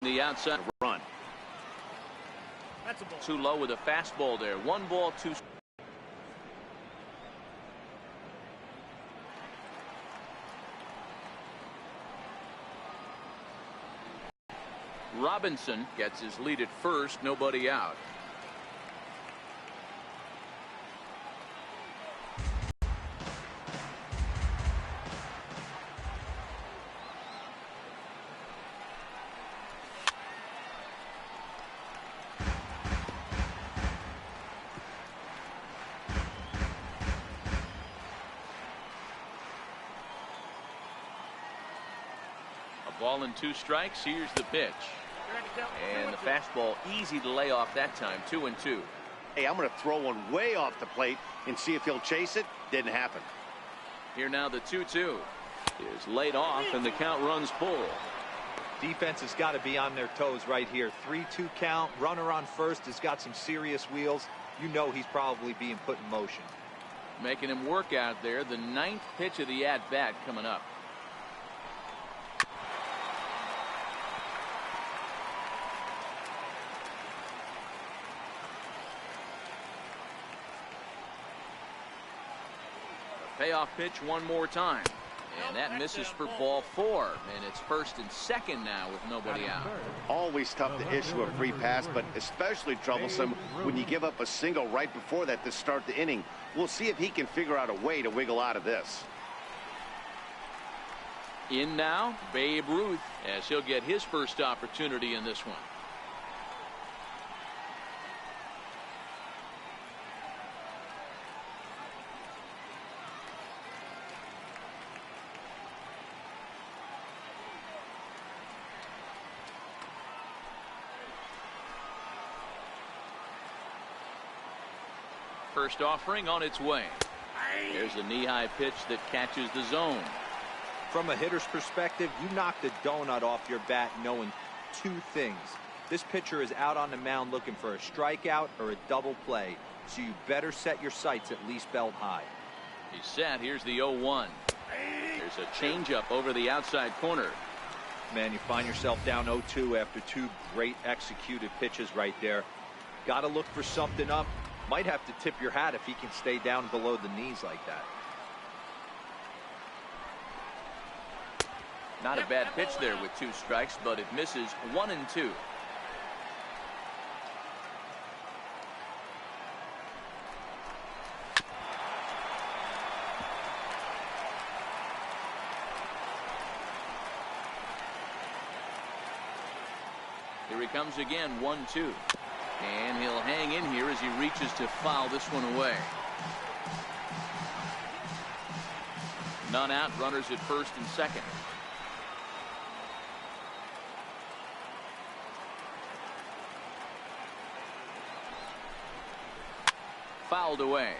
The outside run. That's a ball. Too low with a fastball there. 1 ball, 2. Robinson gets his lead at first. Nobody out. Ball and 2 strikes. Here's the pitch. And the fastball easy to lay off that time. 2-2. Hey, I'm going to throw one way off the plate and see if he'll chase it. Didn't happen. Here now the 2-2 is laid off and the count runs full. Defense has got to be on their toes right here. 3-2 count. Runner on first has got some serious wheels. You know he's probably being put in motion. Making him work out there. The 9th pitch of the at-bat coming up. Payoff pitch one more time. And that misses for ball 4. And it's 1st and 2nd now with nobody out. Always tough to issue a free pass, but especially troublesome when you give up a single right before that to start the inning. We'll see if he can figure out a way to wiggle out of this. In now, Babe Ruth, as he'll get his first opportunity in this one. First offering on its way. There's a knee-high pitch that catches the zone. From a hitter's perspective, you knock the donut off your bat knowing 2 things. This pitcher is out on the mound looking for a strikeout or a double play, so you better set your sights at least belt high. He's set. Here's the 0-1. There's a changeup over the outside corner. Man, you find yourself down 0-2 after 2 great executed pitches right there. Got to look for something up. Might have to tip your hat if he can stay down below the knees like that. Not a bad pitch there with 2 strikes, but it misses. 1-2. Here he comes again. 1-2. And he'll hang in here as he reaches to foul this one away. None out. Runners at 1st and 2nd. Fouled away.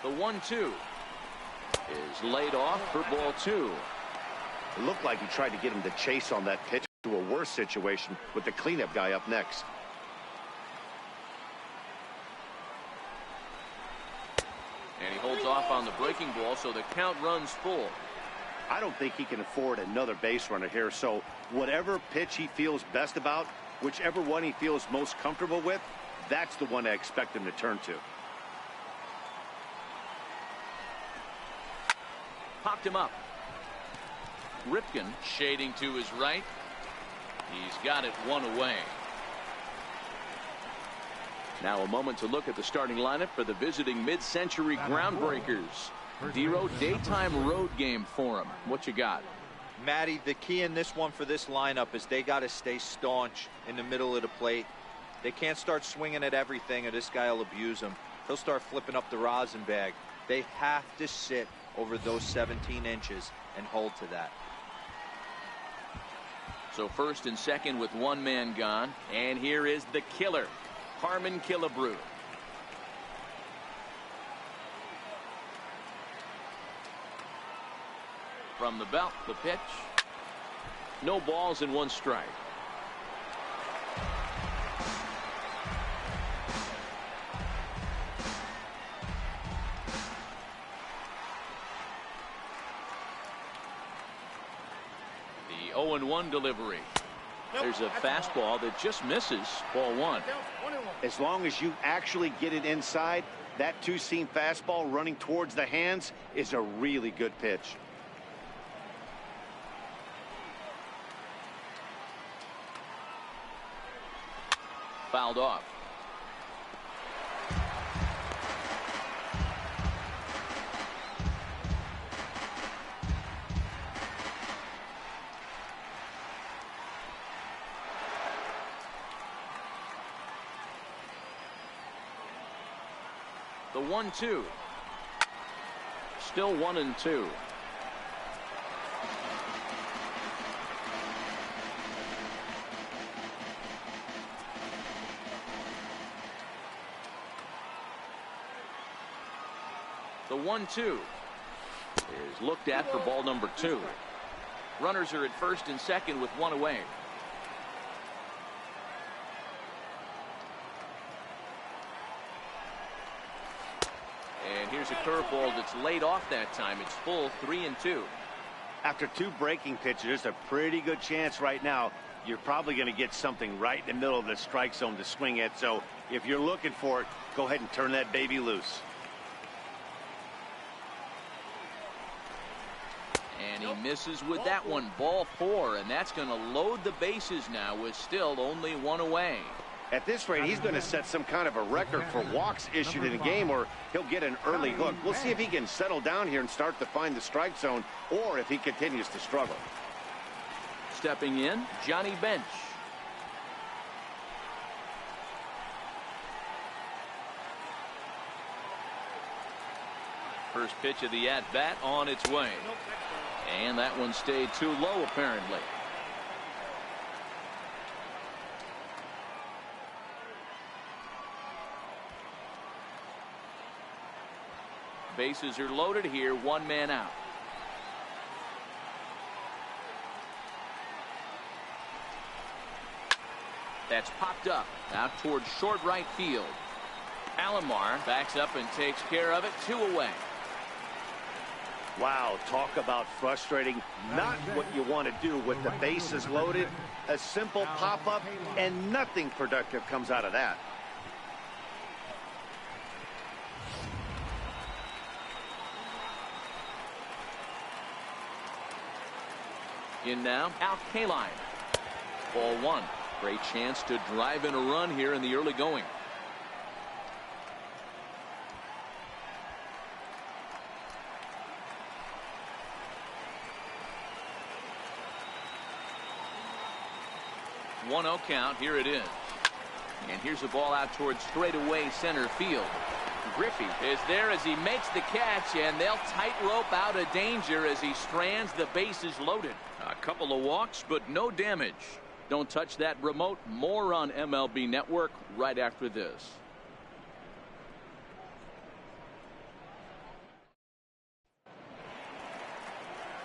The 1-2 is laid off for ball 2. It looked like he tried to get him to chase on that pitch to a worse situation with the cleanup guy up next. And he holds off on the breaking ball, so the count runs full. I don't think he can afford another base runner here, so whatever pitch he feels best about, whichever one he feels most comfortable with, that's the one I expect him to turn to. Popped him up. Ripken shading to his right. He's got it 1 away. Now a moment to look at the starting lineup for the visiting Mid-Century Groundbreakers. Dero, daytime road game for him. What you got? Matty, the key in this one for this lineup is they got to stay staunch in the middle of the plate. They can't start swinging at everything or this guy will abuse them. He'll start flipping up the rosin bag. They have to sit over those 17 inches and hold to that. So 1st and 2nd with 1 man gone. And here is the killer, Harmon Killebrew. From the belt, the pitch. No balls and 1 strike. 0-1 delivery. There's a fastball that just misses. Ball one. As long as you actually get it inside, that two-seam fastball running towards the hands is a really good pitch. Fouled off. The 1-2. Still 1-2. The 1-2 is looked at for ball number 2. Runners are at first and second with one away. And here's a curveball that's laid off that time. It's full 3-2. After two breaking pitches, there's a pretty good chance right now you're probably going to get something right in the middle of the strike zone to swing at. So if you're looking for it, go ahead and turn that baby loose. And he misses with that one. Ball 4, and that's going to load the bases now with still only one away. At this rate, he's going to set some kind of a record for walks issued in a game, or he'll get an early hook. We'll see if he can settle down here and start to find the strike zone, or if he continues to struggle. Stepping in, Johnny Bench. First pitch of the at-bat on its way. And that one stayed too low, apparently. Bases are loaded here, one man out. That's popped up out towards short right field. Alomar backs up and takes care of it. 2 away. Wow, talk about frustrating. Not what you want to do with the bases loaded. A simple pop-up, and nothing productive comes out of that. In now, Al Kaline. Ball 1. Great chance to drive in a run here in the early going. One 0 count. Here it is. And here's a ball out towards straightaway center field. Griffey is there as he makes the catch, and they'll tightrope out of danger as he strands the bases loaded. A couple of walks, but no damage. Don't touch that remote. More on MLB Network right after this.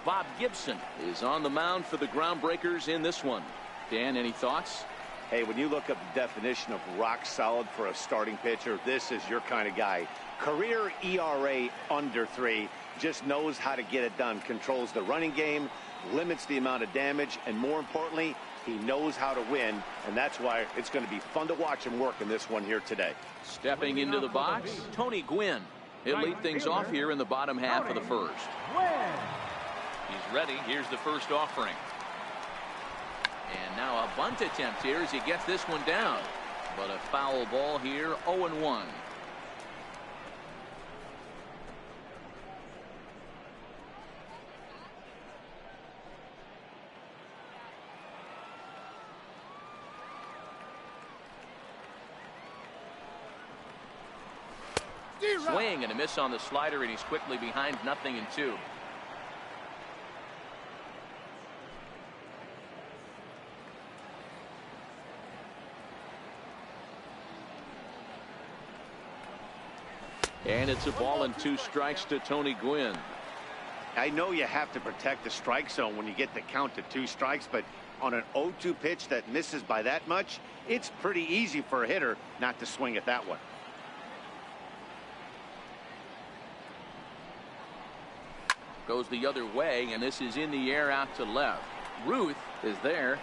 Bob Gibson is on the mound for the Groundbreakers in this one. Dan, any thoughts? Hey, when you look up the definition of rock solid for a starting pitcher, this is your kind of guy. Career ERA under 3, just knows how to get it done. Controls the running game, limits the amount of damage, and more importantly, he knows how to win, and that's why it's going to be fun to watch him work in this one here today. Stepping into the box, Tony Gwynn. He'll lead things off here in the bottom half of the first. He's ready. Here's the first offering. And now a bunt attempt here as he gets this one down. But a foul ball here, 0-1. Swing and a miss on the slider, and he's quickly behind 0-2. And it's a ball and 2 strikes to Tony Gwynn. I know you have to protect the strike zone when you get the count to 2 strikes, but on an 0-2 pitch that misses by that much, it's pretty easy for a hitter not to swing at that one. Goes the other way, and this is in the air out to left. Ruth is there.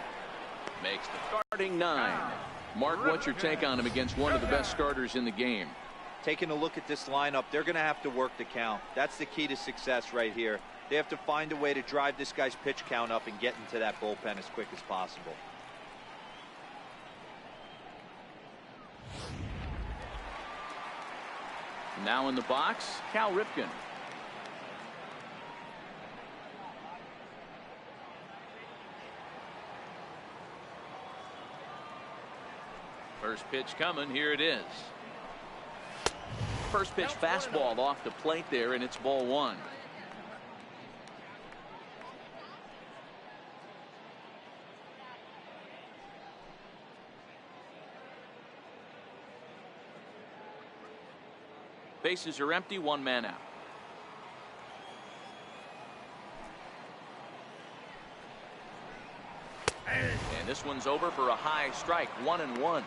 Makes the starting 9. Mark, what's your take on him against one of the best starters in the game? Taking a look at this lineup, they're going to have to work the count. That's the key to success right here. They have to find a way to drive this guy's pitch count up and get into that bullpen as quick as possible. Now in the box, Cal Ripken. First pitch coming. Here it is. First pitch fastball off the plate there, and it's ball 1. Bases are empty, 1 man out. And this one's over for a high strike, 1-1.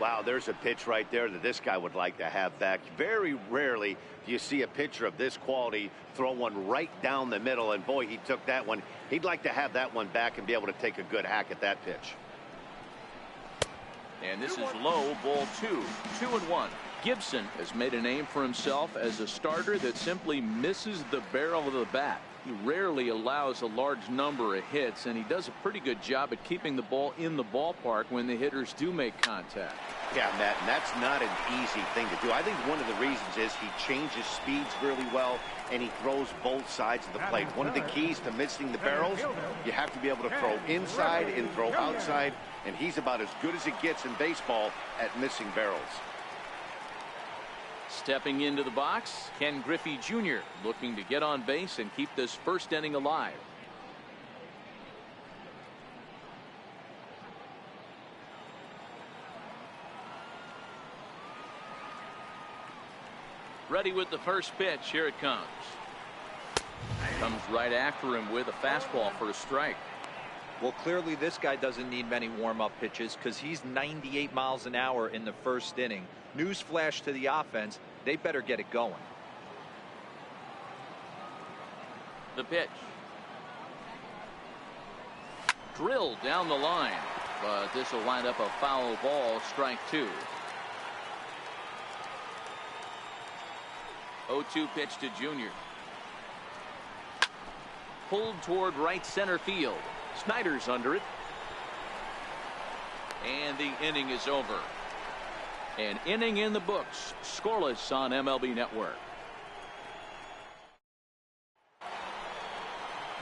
Wow, there's a pitch right there that this guy would like to have back. Very rarely do you see a pitcher of this quality throw one right down the middle, and boy, he took that one. He'd like to have that one back and be able to take a good hack at that pitch. And this is low, ball 2, 2-1. Gibson has made a name for himself as a starter that simply misses the barrel of the bat. He rarely allows a large number of hits, and he does a pretty good job at keeping the ball in the ballpark when the hitters do make contact. Yeah, Matt, and that's not an easy thing to do. I think one of the reasons is he changes speeds really well, and he throws both sides of the plate. One of the keys to missing the barrels, you have to be able to throw inside and throw outside, and he's about as good as it gets in baseball at missing barrels. Stepping into the box, Ken Griffey Jr. looking to get on base and keep this first inning alive. Ready with the first pitch. Here it comes. Comes right after him with a fastball for a strike. Well, clearly this guy doesn't need many warm-up pitches because he's 98 miles an hour in the first inning. Newsflash to the offense, they better get it going. The pitch. Drilled down the line, but this will wind up a foul ball, strike 2. 0-2 pitch to Junior. Pulled toward right center field. Snyder's under it. And the inning is over. An inning in the books. Scoreless on MLB Network.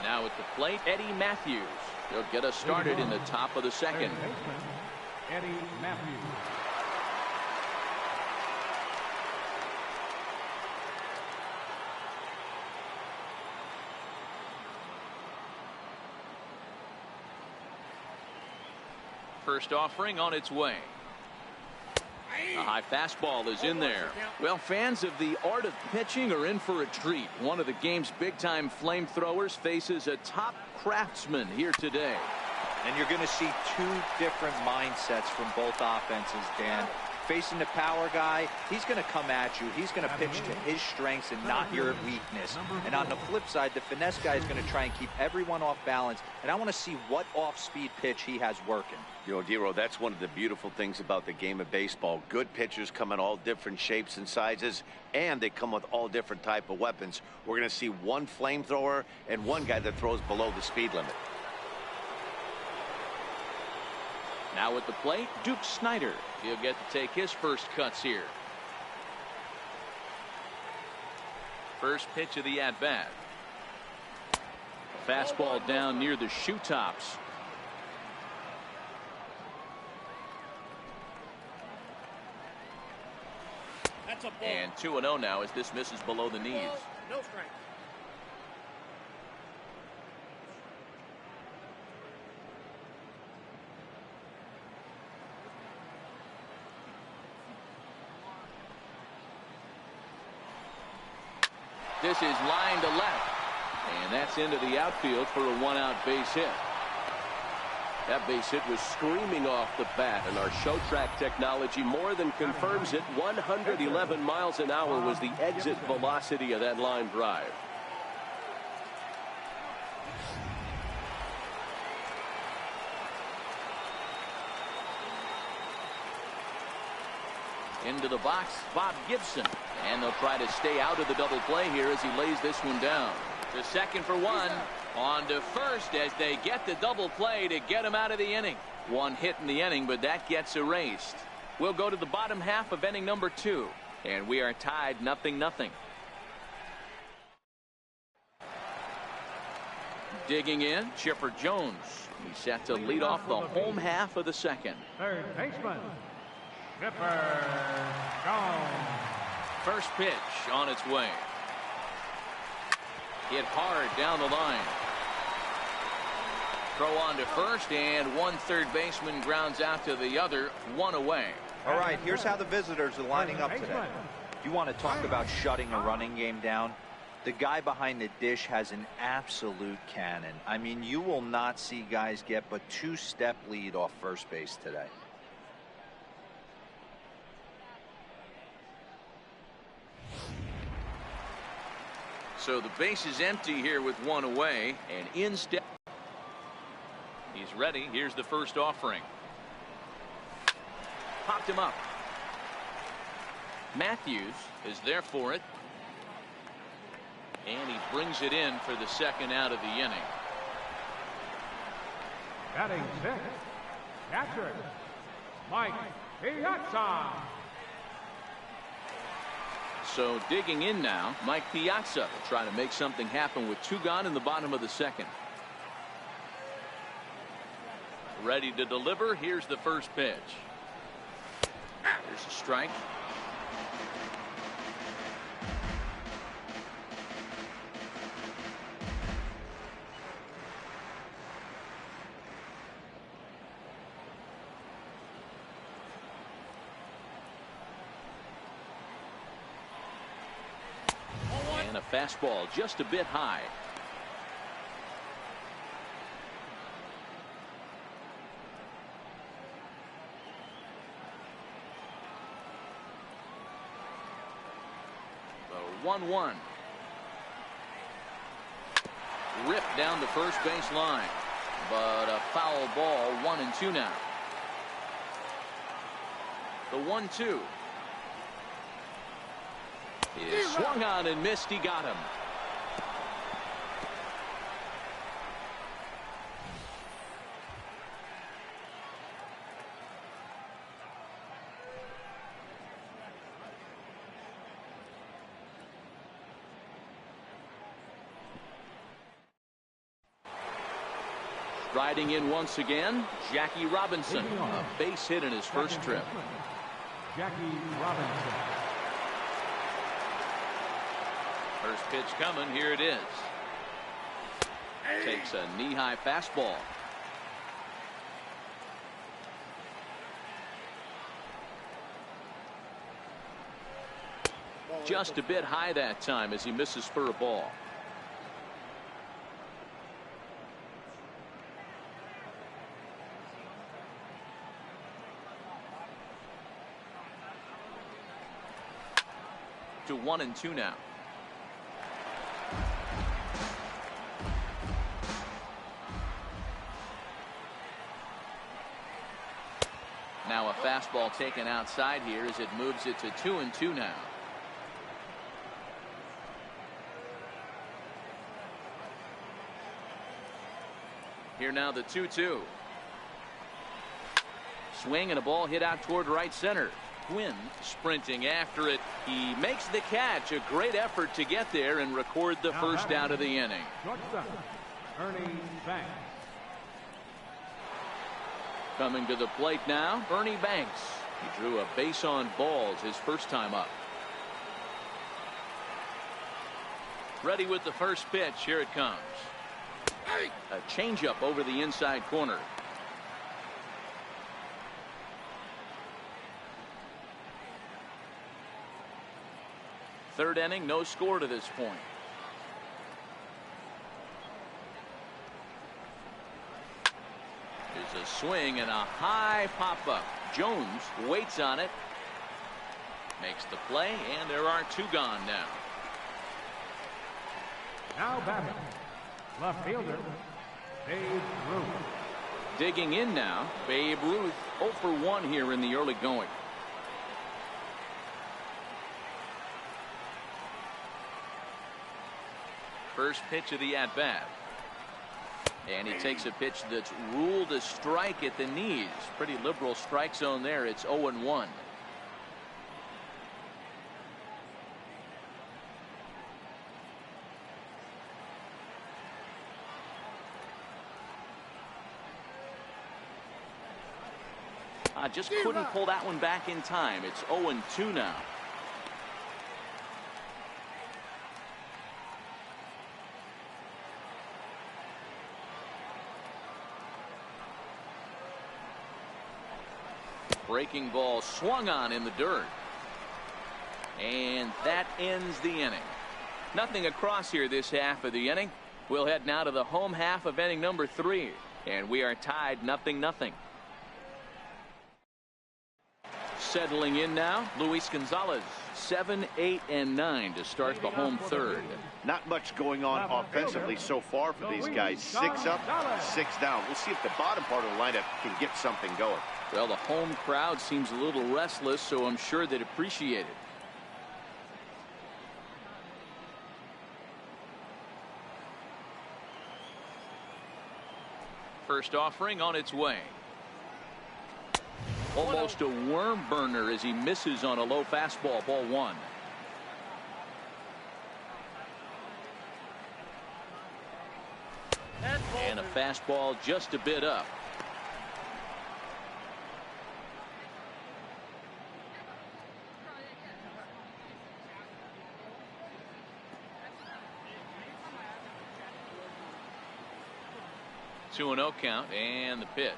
Now at the plate, Eddie Matthews. He'll get us started in the top of the second. Eddie Matthews. First offering on its way. A high fastball is in there. Well, fans of the art of pitching are in for a treat. One of the game's big-time flamethrowers faces a top craftsman here today. And you're going to see 2 different mindsets from both offenses, Dan. Facing the power guy, he's going to come at you. He's going to pitch to his strengths and not your weakness. And on the flip side, the finesse guy is going to try and keep everyone off balance. And I want to see what off-speed pitch he has working. You know, Dero, that's one of the beautiful things about the game of baseball. Good pitchers come in all different shapes and sizes, and they come with all different type of weapons. We're going to see one flamethrower and one guy that throws below the speed limit. Now at the plate, Duke Snider. He'll get to take his first cuts here. First pitch of the at-bat. Fastball down near the shoe tops. That's a ball. And 2-0 now as this misses below the knees. No strike. This is line to left, and that's into the outfield for a 1-out base hit. That base hit was screaming off the bat, and our show track technology more than confirms it. 111 miles an hour was the exit velocity of that line drive. Into the box, Bob Gibson. And they'll try to stay out of the double play here as he lays this one down. To second for one. On to first as they get the double play to get him out of the inning. One hit in the inning, but that gets erased. We'll go to the bottom half of inning number 2. And we are tied 0-0. Digging in, Chipper Jones. He's set to lead off the home half of the second. Third baseman, Chipper Jones. First pitch on its way. Hit hard down the line. Throw on to first, and one third baseman grounds out to the other, one away. All right, here's how the visitors are lining up today. You want to talk about shutting a running game down? The guy behind the dish has an absolute cannon. I mean, you will not see guys get but 2-step lead off first base today. So the base is empty here with one away, and in step. He's ready. Here's the first offering. Popped him up. Matthews is there for it. And he brings it in for the second out of the inning. Batting sixth, catcher, Mike Piazza. So digging in now, Mike Piazza will try to make something happen with 2 gone in the bottom of the second. Ready to deliver. Here's the first pitch. There's a strike. And a fastball just a bit high. The 1-1. Ripped down the first base line, but a foul ball. 1-2 now. The 1-2. He swung on and missed. He got him. Riding in once again, Jackie Robinson. A base hit in his first trip. Jackie Robinson. First pitch coming. Here it is. Takes a knee-high fastball. Just a bit high that time as he misses for a ball. To 1-2 now. Now a fastball taken outside here as it moves it to 2-2 now. Here now the 2-2. Swing and a ball hit out toward right center. Quinn sprinting after it. He makes the catch. A great effort to get there and record the first out of the inning. Shortstop, Ernie Banks. Coming to the plate now, Ernie Banks. He drew a base on balls his first time up. Ready with the first pitch. Here it comes. A changeup over the inside corner. Third inning, no score to this point. There's a swing and a high pop-up. Jones waits on it. Makes the play, and there are 2 gone now. Now batting, left fielder, Babe Ruth. Digging in now, Babe Ruth 0 for 1 here in the early going. First pitch of the at-bat. And he takes a pitch that's ruled a strike at the knees. Pretty liberal strike zone there. It's 0-1. Just couldn't pull that one back in time. It's 0-2 now. Breaking ball swung on in the dirt. And that ends the inning. Nothing across here this half of the inning. We'll head now to the home half of inning number 3. And we are tied 0-0. Settling in now, Luis Gonzalez. 7, 8, and 9 to start the home third. Not much going on offensively so far for these guys. 6 up, 6 down. We'll see if the bottom part of the lineup can get something going. Well, the home crowd seems a little restless, so I'm sure they'd appreciate it. First offering on its way. Almost a worm burner as he misses on a low fastball. Ball 1. And a fastball just a bit up. Two and 0 count, and the pitch.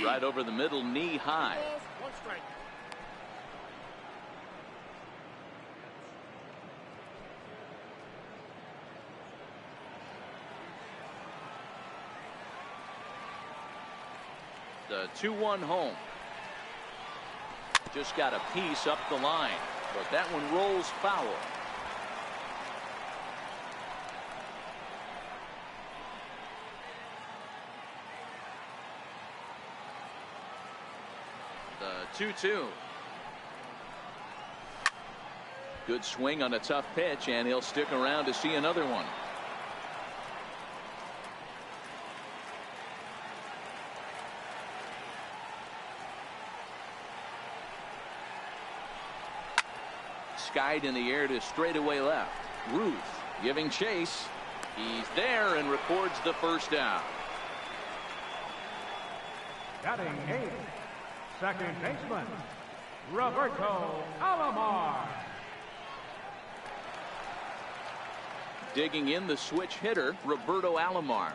Right over the middle, knee high. One strike. The 2-1 home. Just got a piece up the line, but that one rolls foul. The 2-2. Good swing on a tough pitch, and he'll stick around to see another one. Skied in the air to straightaway left. Ruth giving chase. He's there and records the first down. Batting 8, second baseman, Roberto Alomar. Digging in the switch hitter, Roberto Alomar.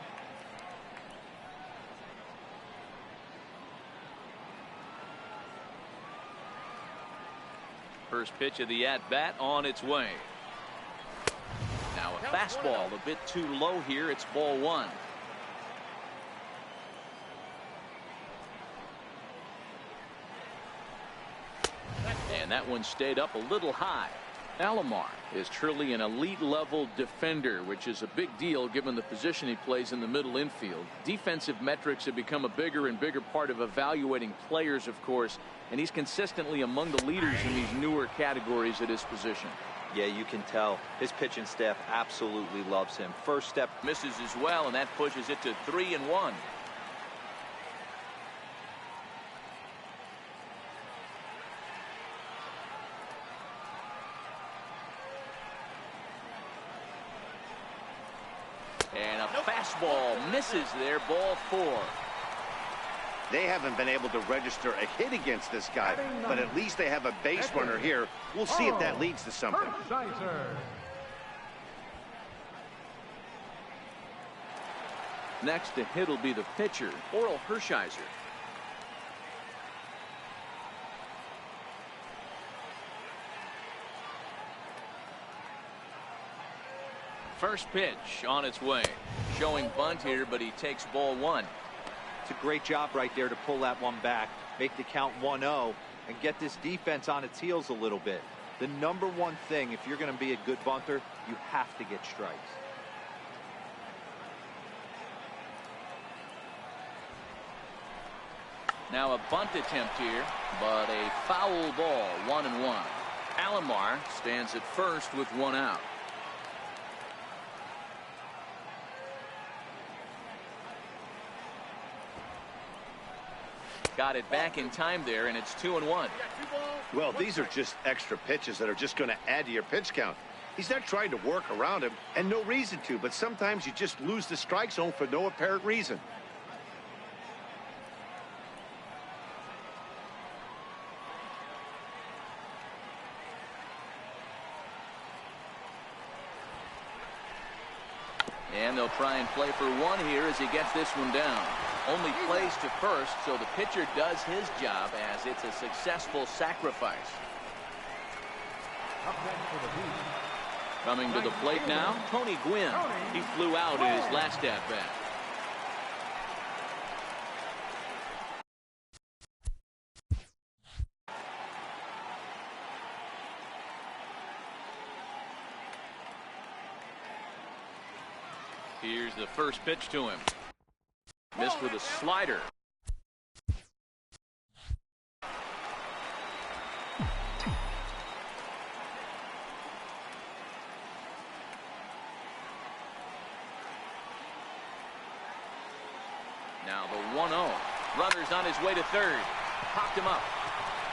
First pitch of the at-bat on its way. Now a fastball a bit too low here. It's ball 1. And that one stayed up a little high. Alomar is truly an elite level defender, which is a big deal given the position he plays in the middle infield. Defensive metrics have become a bigger and bigger part of evaluating players, of course, and he's consistently among the leaders in these newer categories at his position. Yeah, you can tell his pitching staff absolutely loves him. First step Misses as well, and that pushes it to 3-1. And a fastball misses there, ball 4. They haven't been able to register a hit against this guy, but at least they have a base runner here. We'll see if that leads to something. Next to hit will be the pitcher, Orel Hershiser. First pitch on its way. Showing bunt here, but he takes ball 1. It's a great job right there to pull that one back, make the count 1-0, and get this defense on its heels a little bit. The number one thing, if you're going to be a good bunter, you have to get strikes. Now a bunt attempt here, but a foul ball, 1-1. Alomar stands at first with 1 out. Got it back in time there, and it's 2-1. Well, these are just extra pitches that are just going to add to your pitch count. He's not trying to work around him, and no reason to, but sometimes you just lose the strike zone for no apparent reason. And they'll try and play for one here as he gets this one down. Only plays to first, so the pitcher does his job as it's a successful sacrifice. Coming to the plate now, Tony Gwynn. He flew out in his last at-bat. Here's the first pitch to him. Missed with a slider. Now the 1-0. Runners on his way to third. Popped him up.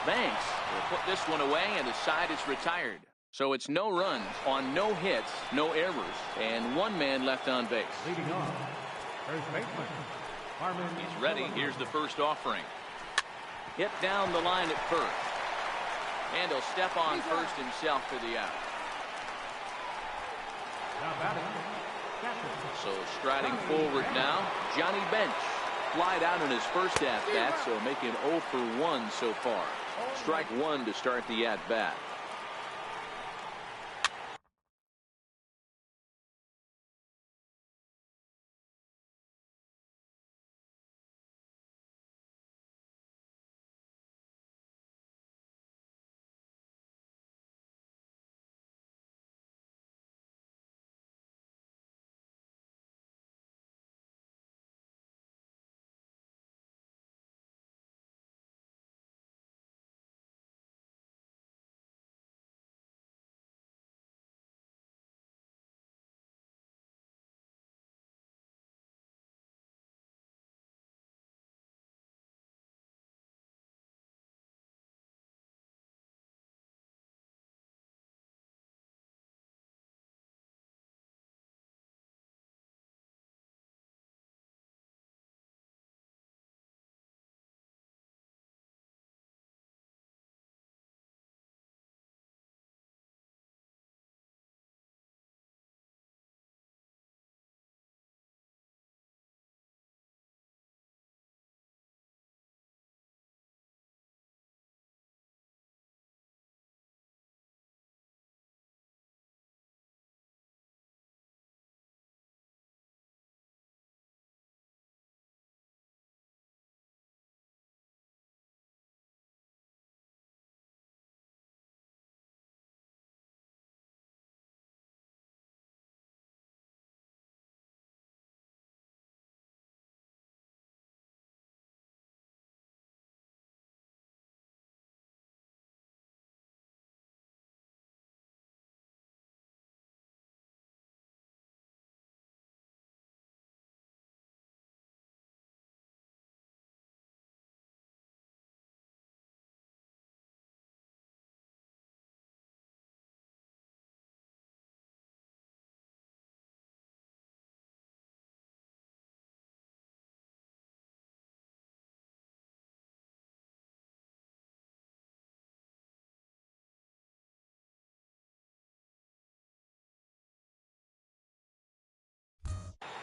Banks will put this one away, and the side is retired. So it's no runs on no hits, no errors, and one man left on base. Leading off, first baseman, Harmon. He's ready. Here's the first offering. Hit down the line at first. And he'll step on first himself for the out. Now batting, catcher. So striding forward now, Johnny Bench. Flied out in his first at-bat, so making 0 for 1 so far. Strike one to start the at-bat.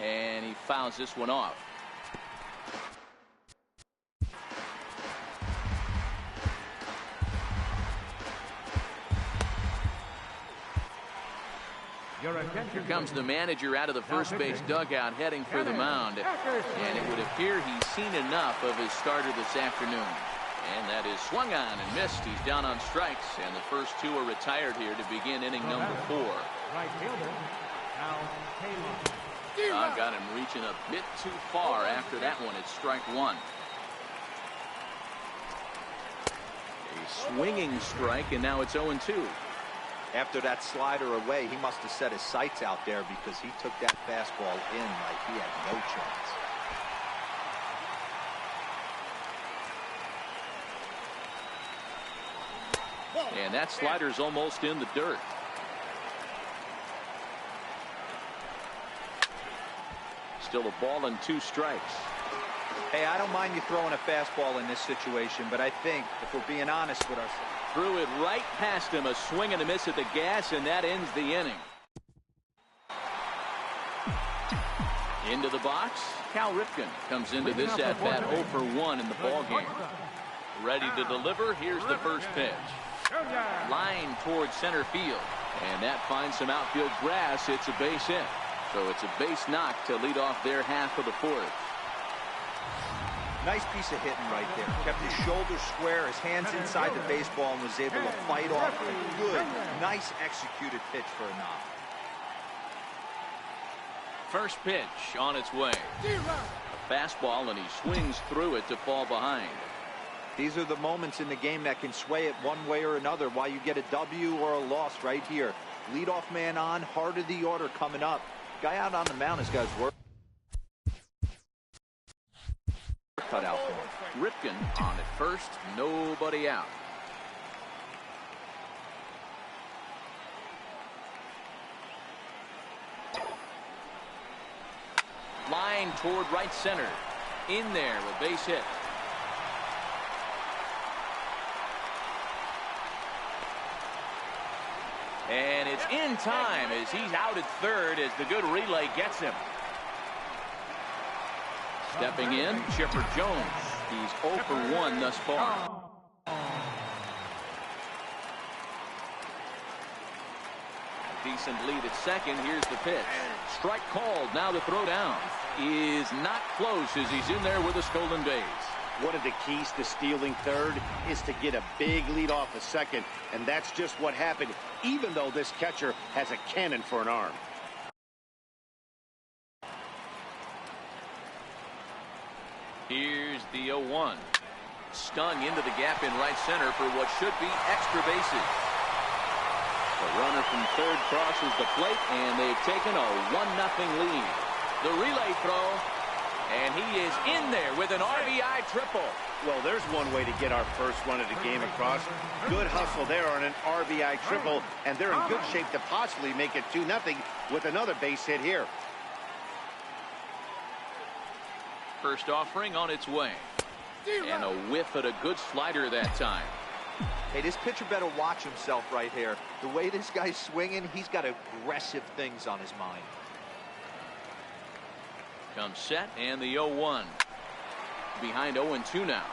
And he fouls this one off. Here comes the manager out of the first base dugout heading for the mound. And it would appear he's seen enough of his starter this afternoon. And that is swung on and missed. He's down on strikes. And the first two are retired here to begin inning number 4. Right fielder, Al Taylor. Got him reaching a bit too far after that one. It's strike one. A swinging strike, and now it's 0-2. After that slider away, he must have set his sights out there because he took that fastball in like he had no chance. And that slider's almost in the dirt. Still a ball and 2 strikes. Hey, I don't mind you throwing a fastball in this situation, but I think if we're being honest with ourselves. Threw it right past him, a swing and a miss at the gas, and that ends the inning. Into the box, Cal Ripken comes into this at-bat 0 for 1 in the ballgame. Ready to deliver, here's the first pitch. Line towards center field, and that finds some outfield grass. It's a base hit. So it's a base knock to lead off their half of the 4th. Nice piece of hitting right there. Kept his shoulders square, his hands inside the baseball, and was able to fight off a good, nice executed pitch for a knock. First pitch on its way. A fastball, and he swings through it to fall behind. These are the moments in the game that can sway it one way or another, why you get a W or a loss right here. Leadoff man on, heart of the order coming up. Guy out on the mound has got his work cut out for him. Ripken on at first, nobody out. Line toward right center. In there, a base hit. And it's in time as he's out at third as the good relay gets him. Stepping in, Chipper Jones. He's 0 for 1 thus far. Decent lead at second. Here's the pitch. Strike called. Now the throw down is not close as he's in there with a stolen base. One of the keys to stealing third is to get a big lead off a second, and that's just what happened, even though this catcher has a cannon for an arm. Here's the 0-1. Stung into the gap in right center for what should be extra bases. The runner from third crosses the plate, and they've taken a 1-0 lead. The relay throw, and he is in there with an RBI triple. Well, there's one way to get our first run of the game across. Good hustle there on an RBI triple, and they're in good shape to possibly make it 2-0 with another base hit here. First offering on its way. And a whiff at a good slider that time. Hey, this pitcher better watch himself right here. The way this guy's swinging, he's got aggressive things on his mind. Comes set, and the 0-1. Behind 0-2 now.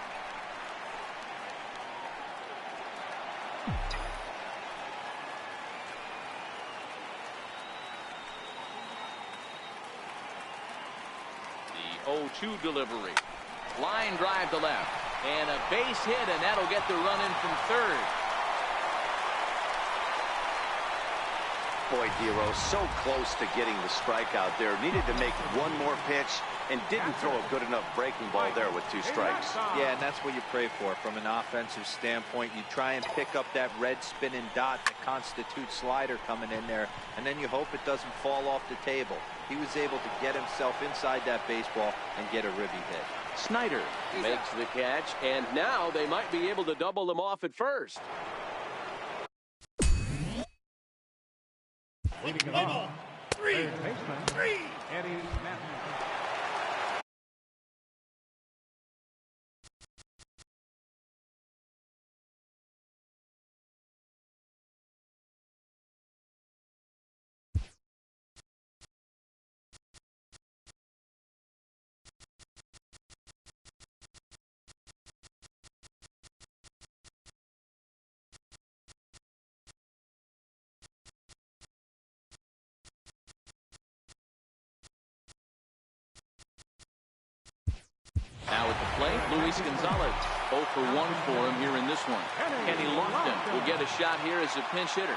The 0-2 delivery. Line drive to left. And a base hit, and that'll get the run in from third. Boy, Dero, so close to getting the strikeout there. Needed to make one more pitch and didn't throw a good enough breaking ball there with 2 strikes. Yeah, and that's what you pray for from an offensive standpoint. You try and pick up that red spinning dot that constitutes slider coming in there, and then you hope it doesn't fall off the table. He was able to get himself inside that baseball and get a ribby hit. Snyder makes the catch, and now they might be able to double them off at first. Leading it off, third baseman, Eddie Matthews. Now at the plate, Luis Gonzalez. 0 for 1 for him here in this one. Kenny Lofton will get a shot here as a pinch hitter.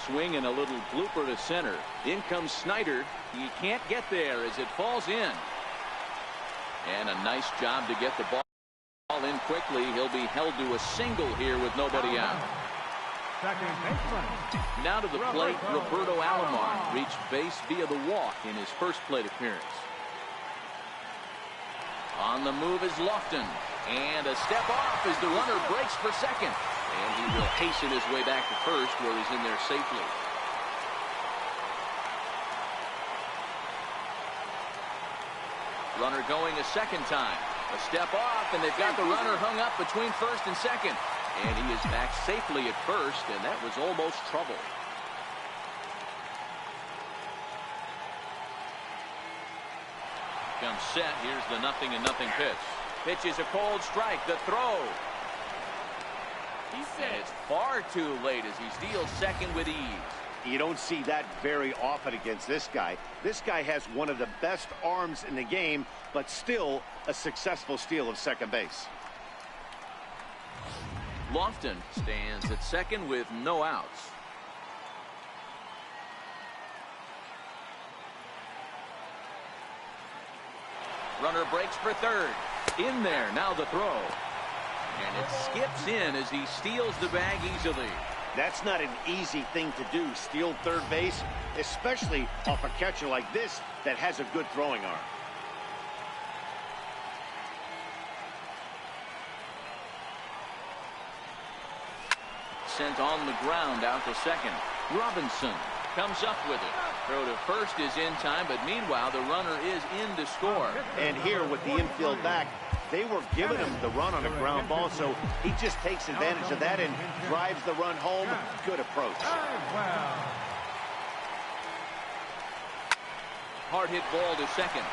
Swing and a little blooper to center. In comes Snyder. He can't get there as it falls in. And a nice job to get the ball in quickly. He'll be held to a single here with nobody out. Second baseman. Now to the plate, Roberto Alomar reached base via the walk in his first plate appearance. On the move is Lofton. And a step off as the runner breaks for second. And he will hasten his way back to first, where he's in there safely. Runner going a second time. A step off, and they've got the runner hung up between first and second. And he is back safely at first, and that was almost trouble. Comes set. Here's the 0-0 pitch. Pitch is a cold strike. The throw. And it's far too late as he steals second with ease. You don't see that very often against this guy. This guy has one of the best arms in the game, but still a successful steal of second base. Lofton stands at second with no outs. Runner breaks for third. In there, now the throw. And it skips in as he steals the bag easily. That's not an easy thing to do, steal third base, especially off a catcher like this that has a good throwing arm. Sent on the ground out to second. Robinson comes up with it. Throw to first is in time, but meanwhile the runner is in to score. And here with the infield back, they were giving him the run on a ground ball, so he just takes advantage of that and drives the run home. Good approach. Hard hit ball to second.